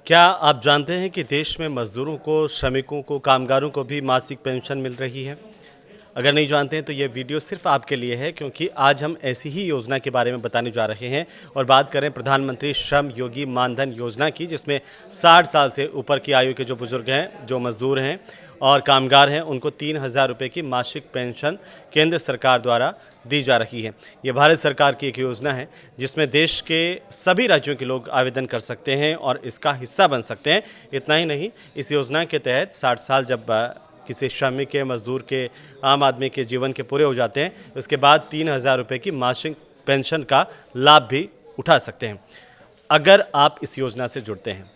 क्या आप जानते हैं कि देश में मज़दूरों को, श्रमिकों को, कामगारों को भी मासिक पेंशन मिल रही है? अगर नहीं जानते हैं तो ये वीडियो सिर्फ आपके लिए है, क्योंकि आज हम ऐसी ही योजना के बारे में बताने जा रहे हैं और बात करें प्रधानमंत्री श्रम योगी मानधन योजना की, जिसमें 60 साल से ऊपर की आयु के जो बुजुर्ग हैं, जो मजदूर हैं और कामगार हैं, उनको 3,000 रुपये की मासिक पेंशन केंद्र सरकार द्वारा दी जा रही है। ये भारत सरकार की एक योजना है जिसमें देश के सभी राज्यों के लोग आवेदन कर सकते हैं और इसका हिस्सा बन सकते हैं। इतना ही नहीं, इस योजना के तहत 60 साल जब किसी श्रमिक के, मजदूर के, आम आदमी के जीवन के पूरे हो जाते हैं, उसके बाद 3,000 रुपये की मासिक पेंशन का लाभ भी उठा सकते हैं। अगर आप इस योजना से जुड़ते हैं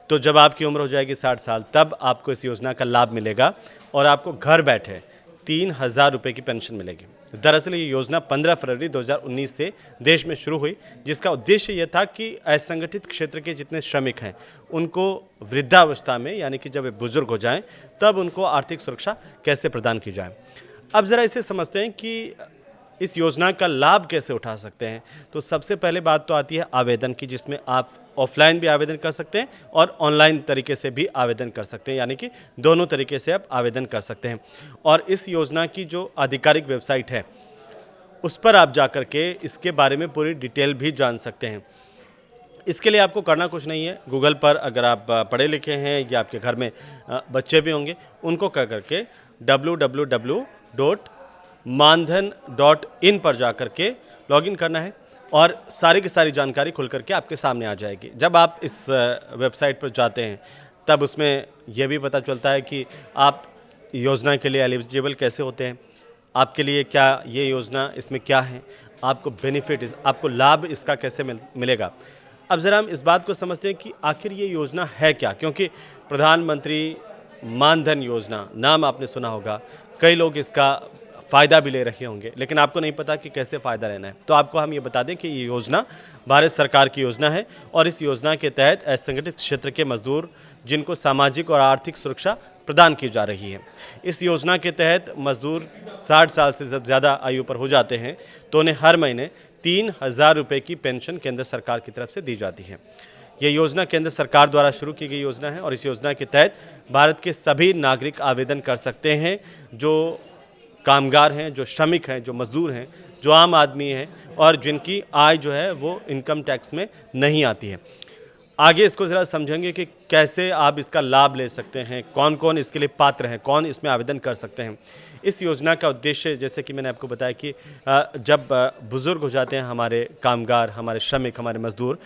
तो जब आपकी उम्र हो जाएगी 60 साल, तब आपको इस योजना का लाभ मिलेगा और आपको घर बैठे 3,000 रुपये की पेंशन मिलेगी। दरअसल ये योजना 15 फरवरी 2019 से देश में शुरू हुई, जिसका उद्देश्य यह था कि असंगठित क्षेत्र के जितने श्रमिक हैं उनको वृद्धावस्था में, यानी कि जब वे बुजुर्ग हो जाएं, तब उनको आर्थिक सुरक्षा कैसे प्रदान की जाए। अब ज़रा इसे समझते हैं कि इस योजना का लाभ कैसे उठा सकते हैं। तो सबसे पहले बात तो आती है आवेदन की, जिसमें आप ऑफलाइन भी आवेदन कर सकते हैं और ऑनलाइन तरीके से भी आवेदन कर सकते हैं, यानी कि दोनों तरीके से आप आवेदन कर सकते हैं। और इस योजना की जो आधिकारिक वेबसाइट है, उस पर आप जा कर के इसके बारे में पूरी डिटेल भी जान सकते हैं। इसके लिए आपको करना कुछ नहीं है। गूगल पर अगर आप पढ़े लिखे हैं या आपके घर में बच्चे भी होंगे, उनको कह करके www.mandhan.in पर जा कर के लॉगिन करना है और सारी की सारी जानकारी खुल करके आपके सामने आ जाएगी। जब आप इस वेबसाइट पर जाते हैं, तब उसमें यह भी पता चलता है कि आप योजना के लिए एलिजिबल कैसे होते हैं, आपके लिए क्या ये योजना, इसमें क्या है, आपको बेनिफिट, आपको लाभ इसका कैसे मिलेगा। अब ज़रा हम इस बात को समझते हैं कि आखिर ये योजना है क्या, क्योंकि प्रधानमंत्री मानधन योजना नाम आपने सुना होगा, कई लोग इसका फ़ायदा भी ले रहे होंगे, लेकिन आपको नहीं पता कि कैसे फ़ायदा लेना है। तो आपको हम ये बता दें कि ये योजना भारत सरकार की योजना है और इस योजना के तहत असंगठित क्षेत्र के मजदूर जिनको सामाजिक और आर्थिक सुरक्षा प्रदान की जा रही है। इस योजना के तहत मजदूर 60 साल से जब ज़्यादा आयु पर हो जाते हैं तो उन्हें हर महीने 3,000 रुपये की पेंशन केंद्र सरकार की तरफ से दी जाती है। ये योजना केंद्र सरकार द्वारा शुरू की गई योजना है और इस योजना के तहत भारत के सभी नागरिक आवेदन कर सकते हैं, जो कामगार हैं, जो श्रमिक हैं, जो मजदूर हैं, जो आम आदमी हैं और जिनकी आय जो है वो इनकम टैक्स में नहीं आती है। आगे इसको ज़रा समझेंगे कि कैसे आप इसका लाभ ले सकते हैं, कौन कौन इसके लिए पात्र हैं, कौन इसमें आवेदन कर सकते हैं। इस योजना का उद्देश्य, जैसे कि मैंने आपको बताया कि जब बुज़ुर्ग हो जाते हैं हमारे कामगार, हमारे श्रमिक, हमारे मज़दूर,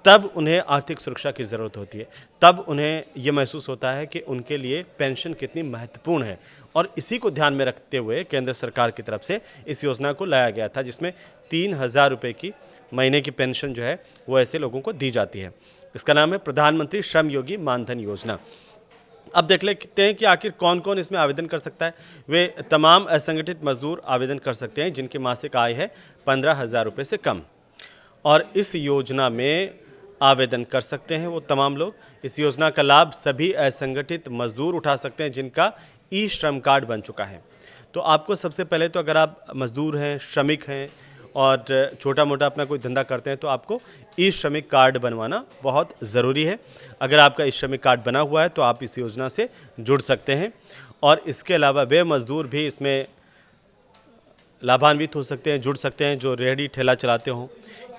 तब उन्हें आर्थिक सुरक्षा की ज़रूरत होती है। तब उन्हें ये महसूस होता है कि उनके लिए पेंशन कितनी महत्वपूर्ण है और इसी को ध्यान में रखते हुए केंद्र सरकार की तरफ से इस योजना को लाया गया था, जिसमें 3,000 रुपये की महीने की पेंशन जो है वो ऐसे लोगों को दी जाती है। इसका नाम है प्रधानमंत्री श्रम योगी मानधन योजना। अब देख लेते हैं कि आखिर कौन कौन इसमें आवेदन कर सकता है। वे तमाम असंगठित मजदूर आवेदन कर सकते हैं जिनकी मासिक आय है 15,000 रुपये से कम, और इस योजना में आवेदन कर सकते हैं वो तमाम लोग। इस योजना का लाभ सभी असंगठित मजदूर उठा सकते हैं जिनका ई श्रम कार्ड बन चुका है। तो आपको सबसे पहले तो, अगर आप मजदूर हैं, श्रमिक हैं और छोटा मोटा अपना कोई धंधा करते हैं, तो आपको ई श्रमिक कार्ड बनवाना बहुत ज़रूरी है। अगर आपका ई श्रमिक कार्ड बना हुआ है तो आप इस योजना से जुड़ सकते हैं और इसके अलावा वे मजदूर भी इसमें लाभान्वित हो सकते हैं, जुड़ सकते हैं, जो रेहड़ी ठेला चलाते हों,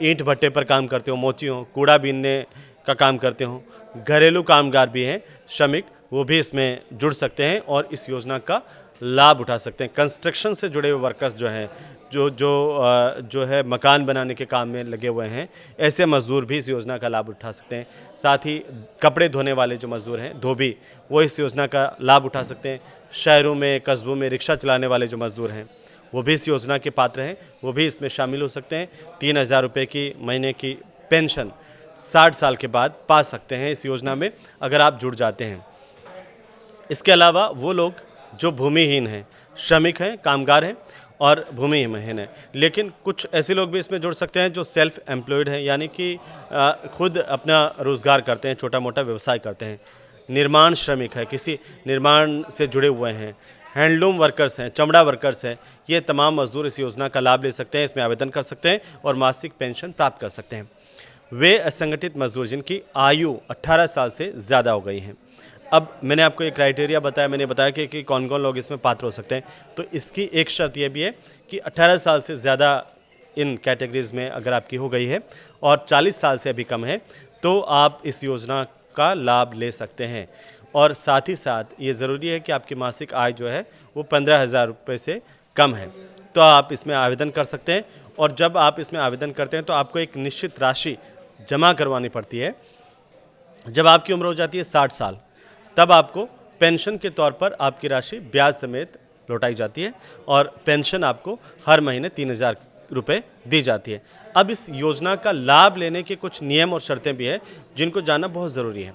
ईंट भट्टे पर काम करते हो, मोची हों, कूड़ा बीनने का काम करते हों, घरेलू कामगार भी हैं, श्रमिक, वो भी इसमें जुड़ सकते हैं और इस योजना का लाभ उठा सकते हैं। कंस्ट्रक्शन से जुड़े हुए वर्कर्स जो हैं, जो है मकान बनाने के काम में लगे हुए हैं, ऐसे मज़दूर भी इस योजना का लाभ उठा सकते हैं। साथ ही कपड़े धोने वाले जो मज़दूर हैं, धोबी, वो इस योजना का लाभ उठा सकते हैं। शहरों में, कस्बों में रिक्शा चलाने वाले जो मज़दूर हैं, वो भी इस योजना के पात्र हैं, वो भी इसमें शामिल हो सकते हैं। 3,000 रुपये की महीने की पेंशन 60 साल के बाद पा सकते हैं इस योजना में, अगर आप जुड़ जाते हैं। इसके अलावा वो लोग जो भूमिहीन हैं, श्रमिक हैं, कामगार हैं और भूमिहीन हैं, लेकिन कुछ ऐसे लोग भी इसमें जुड़ सकते हैं जो सेल्फ एम्प्लॉयड हैं, यानी कि खुद अपना रोज़गार करते हैं, छोटा मोटा व्यवसाय करते हैं। निर्माण श्रमिक है, किसी निर्माण से जुड़े हुए हैं, हैंडलूम वर्कर्स हैं, चमड़ा वर्कर्स हैं, ये तमाम मजदूर इस योजना का लाभ ले सकते हैं, इसमें आवेदन कर सकते हैं और मासिक पेंशन प्राप्त कर सकते हैं। वे असंगठित मजदूर जिनकी आयु 18 साल से ज़्यादा हो गई है। अब मैंने आपको एक क्राइटेरिया बताया, मैंने बताया कि कौन-कौन लोग इसमें पात्र हो सकते हैं। तो इसकी एक शर्त ये भी है कि 18 साल से ज़्यादा इन कैटेगरीज़ में अगर आपकी हो गई है और 40 साल से अभी कम है, तो आप इस योजना का लाभ ले सकते हैं। और साथ ही साथ ये ज़रूरी है कि आपकी मासिक आय जो है वो 15,000 रुपये से कम है, तो आप इसमें आवेदन कर सकते हैं। और जब आप इसमें आवेदन करते हैं तो आपको एक निश्चित राशि जमा करवानी पड़ती है। जब आपकी उम्र हो जाती है 60 साल, तब आपको पेंशन के तौर पर आपकी राशि ब्याज समेत लौटाई जाती है और पेंशन आपको हर महीने 3,000 रुपये दी जाती है। अब इस योजना का लाभ लेने के कुछ नियम और शर्तें भी हैं जिनको जानना बहुत ज़रूरी है।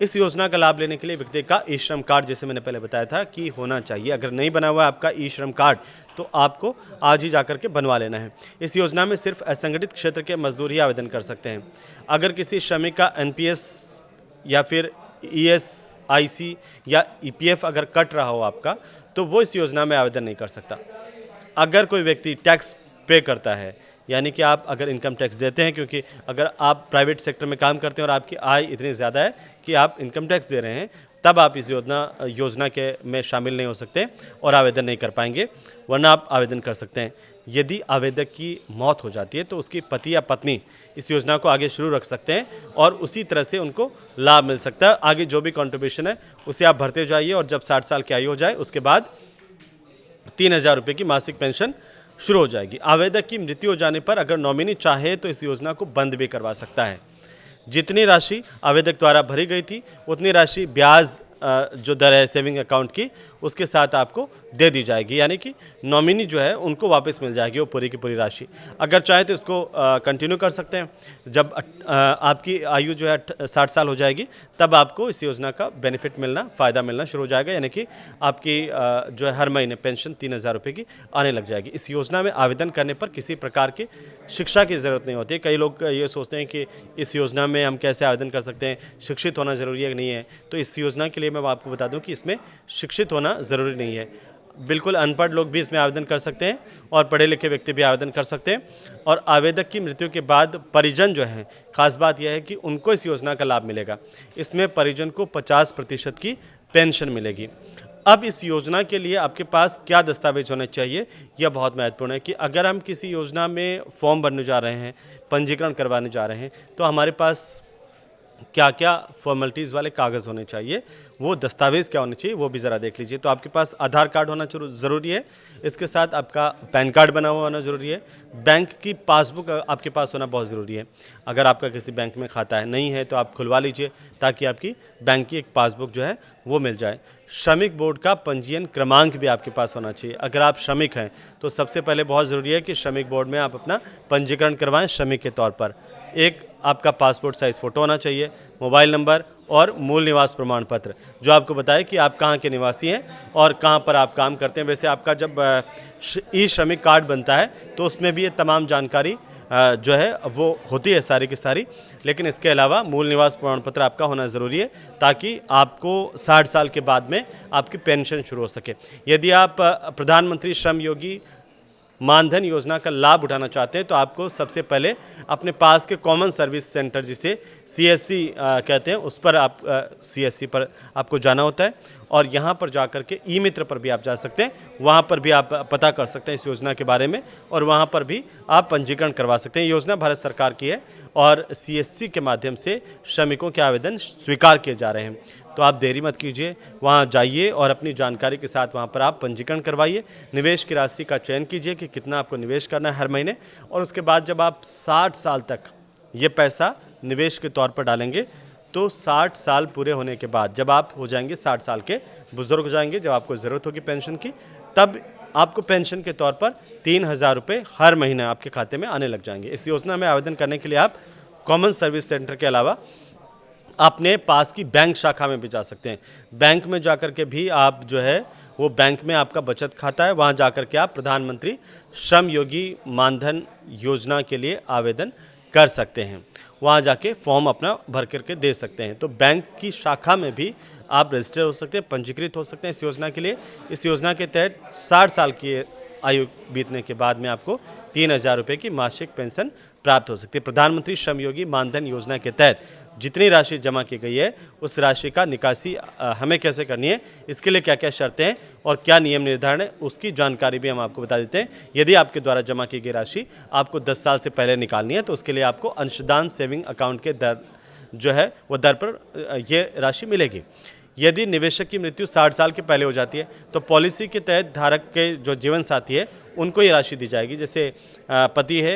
इस योजना का लाभ लेने के लिए व्यक्ति का ई श्रम कार्ड, जैसे मैंने पहले बताया था, कि होना चाहिए। अगर नहीं बना हुआ है आपका ई श्रम कार्ड तो आपको आज ही जाकर के बनवा लेना है। इस योजना में सिर्फ असंगठित क्षेत्र के मजदूर ही आवेदन कर सकते हैं। अगर किसी श्रमिक का एनपीएस या फिर ईएसआईसी या ईपीएफ अगर कट रहा हो आपका, तो वो इस योजना में आवेदन नहीं कर सकता। अगर कोई व्यक्ति टैक्स पे करता है, यानी कि आप अगर इनकम टैक्स देते हैं, क्योंकि अगर आप प्राइवेट सेक्टर में काम करते हैं और आपकी आय इतनी ज़्यादा है कि आप इनकम टैक्स दे रहे हैं, तब आप इस योजना के में शामिल नहीं हो सकते और आवेदन नहीं कर पाएंगे, वरना आप आवेदन कर सकते हैं। यदि आवेदक की मौत हो जाती है तो उसकी पति या पत्नी इस योजना को आगे शुरू रख सकते हैं और उसी तरह से उनको लाभ मिल सकता है। आगे जो भी कंट्रीब्यूशन है उसे आप भरते जाइए और जब 60 साल की आयु हो जाए उसके बाद 3,000 रुपये की मासिक पेंशन शुरू हो जाएगी। आवेदक की मृत्यु हो जाने पर अगर नॉमिनी चाहे तो इस योजना को बंद भी करवा सकता है। जितनी राशि आवेदक द्वारा भरी गई थी उतनी राशि ब्याज जो दर है सेविंग अकाउंट की, उसके साथ आपको दे दी जाएगी, यानी कि नॉमिनी जो है उनको वापस मिल जाएगी वो पूरी की पूरी राशि। अगर चाहे तो इसको कंटिन्यू कर सकते हैं। जब आपकी आयु जो है 60 साल हो जाएगी तब आपको इस योजना का बेनिफिट मिलना, फ़ायदा मिलना शुरू हो जाएगा, यानी कि आपकी जो है हर महीने पेंशन 3,000 रुपये की आने लग जाएगी। इस योजना में आवेदन करने पर किसी प्रकार की शिक्षा की ज़रूरत नहीं होती है। कई लोग ये सोचते हैं कि इस योजना में हम कैसे आवेदन कर सकते हैं, शिक्षित होना ज़रूरी है कि नहीं है। तो इस योजना के लिए मैं आपको बता दूं कि इसमें शिक्षित होना ज़रूरी नहीं है। बिल्कुल अनपढ़ लोग भी इसमें आवेदन कर सकते हैं और पढ़े लिखे व्यक्ति भी आवेदन कर सकते हैं। और आवेदक की मृत्यु के बाद परिजन जो हैं, खास बात यह है कि उनको इस योजना का लाभ मिलेगा। इसमें परिजन को 50% की पेंशन मिलेगी। अब इस योजना के लिए आपके पास क्या दस्तावेज होने चाहिए, यह बहुत महत्वपूर्ण है कि अगर हम किसी योजना में फॉर्म भरने जा रहे हैं, पंजीकरण करवाने जा रहे हैं, तो हमारे पास क्या क्या फॉर्मेलिटीज़ वाले कागज़ होने चाहिए, वो दस्तावेज़ क्या होने चाहिए, वो भी ज़रा देख लीजिए। तो आपके पास आधार कार्ड होना ज़रूरी है, इसके साथ आपका पैन कार्ड बना हुआ होना ज़रूरी है, बैंक की पासबुक आपके पास होना बहुत ज़रूरी है। अगर आपका किसी बैंक में खाता है नहीं है तो आप खुलवा लीजिए ताकि आपकी बैंक की एक पासबुक जो है वो मिल जाए। श्रमिक बोर्ड का पंजीयन क्रमांक भी आपके पास होना चाहिए। अगर आप श्रमिक हैं तो सबसे पहले बहुत ज़रूरी है कि श्रमिक बोर्ड में आप अपना पंजीकरण करवाएं श्रमिक के तौर पर। एक आपका पासपोर्ट साइज़ फ़ोटो होना चाहिए, मोबाइल नंबर और मूल निवास प्रमाण पत्र जो आपको बताए कि आप कहाँ के निवासी हैं और कहाँ पर आप काम करते हैं। वैसे आपका जब ई श्रमिक कार्ड बनता है तो उसमें भी ये तमाम जानकारी जो है वो होती है सारी की सारी, लेकिन इसके अलावा मूल निवास प्रमाण पत्र आपका होना ज़रूरी है ताकि आपको 60 साल के बाद में आपकी पेंशन शुरू हो सके। यदि आप प्रधानमंत्री श्रम योगी मानधन योजना का लाभ उठाना चाहते हैं तो आपको सबसे पहले अपने पास के कॉमन सर्विस सेंटर, जिसे सीएससी कहते हैं, उस पर आप सीएससी पर आपको जाना होता है और यहाँ पर जाकर के ई मित्र पर भी आप जा सकते हैं। वहाँ पर भी आप पता कर सकते हैं इस योजना के बारे में और वहाँ पर भी आप पंजीकरण करवा सकते हैं। योजना भारत सरकार की है और सीएससी के माध्यम से श्रमिकों के आवेदन स्वीकार किए जा रहे हैं। तो आप देरी मत कीजिए, वहाँ जाइए और अपनी जानकारी के साथ वहाँ पर आप पंजीकरण करवाइए। निवेश की राशि का चयन कीजिए कि कितना आपको निवेश करना है हर महीने, और उसके बाद जब आप 60 साल तक ये पैसा निवेश के तौर पर डालेंगे तो 60 साल पूरे होने के बाद जब आप हो जाएंगे 60 साल के बुजुर्ग हो जाएंगे, जब आपको ज़रूरत होगी पेंशन की, तब आपको पेंशन के तौर पर 3,000 रुपये हर महीने आपके खाते में आने लग जाएंगे। इस योजना में आवेदन करने के लिए आप कॉमन सर्विस सेंटर के अलावा अपने पास की बैंक शाखा में भी जा सकते हैं। बैंक में जाकर के भी आप जो है वो बैंक में आपका बचत खाता है, वहाँ जाकर के आप प्रधानमंत्री श्रम योगी मानधन योजना के लिए आवेदन कर सकते हैं। वहाँ जाके फॉर्म अपना भर करके दे सकते हैं। तो बैंक की शाखा में भी आप रजिस्टर हो सकते हैं, पंजीकृत हो सकते हैं इस योजना के लिए। इस योजना के तहत 60 साल की आयु बीतने के बाद में आपको 3,000 रुपये की मासिक पेंशन प्राप्त हो सकती है। प्रधानमंत्री श्रम योगी मानधन योजना के तहत जितनी राशि जमा की गई है उस राशि का निकासी हमें कैसे करनी है, इसके लिए क्या क्या शर्तें हैं और क्या नियम निर्धारण है, उसकी जानकारी भी हम आपको बता देते हैं। यदि आपके द्वारा जमा की गई राशि आपको 10 साल से पहले निकालनी है तो उसके लिए आपको अंशदान सेविंग अकाउंट के दर जो है वो दर पर ये राशि मिलेगी। यदि निवेशक की मृत्यु 60 साल के पहले हो जाती है तो पॉलिसी के तहत धारक के जो जीवन साथी है उनको ये राशि दी जाएगी। जैसे पति है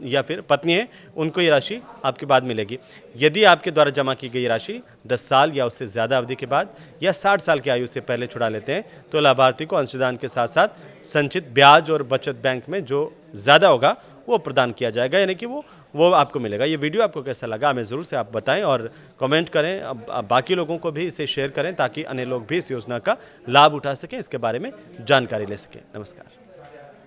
या फिर पत्नी है, उनको ये राशि आपके बाद मिलेगी। यदि आपके द्वारा जमा की गई राशि 10 साल या उससे ज़्यादा अवधि के बाद या 60 साल की आयु से पहले छुड़ा लेते हैं तो लाभार्थी को अंशदान के साथ साथ संचित ब्याज और बचत बैंक में जो ज़्यादा होगा वो प्रदान किया जाएगा, यानी कि वो आपको मिलेगा। ये वीडियो आपको कैसा लगा हमें ज़रूर से आप बताएं और कमेंट करें। अब बाकी लोगों को भी इसे शेयर करें ताकि अन्य लोग भी इस योजना का लाभ उठा सकें, इसके बारे में जानकारी ले सकें। नमस्कार।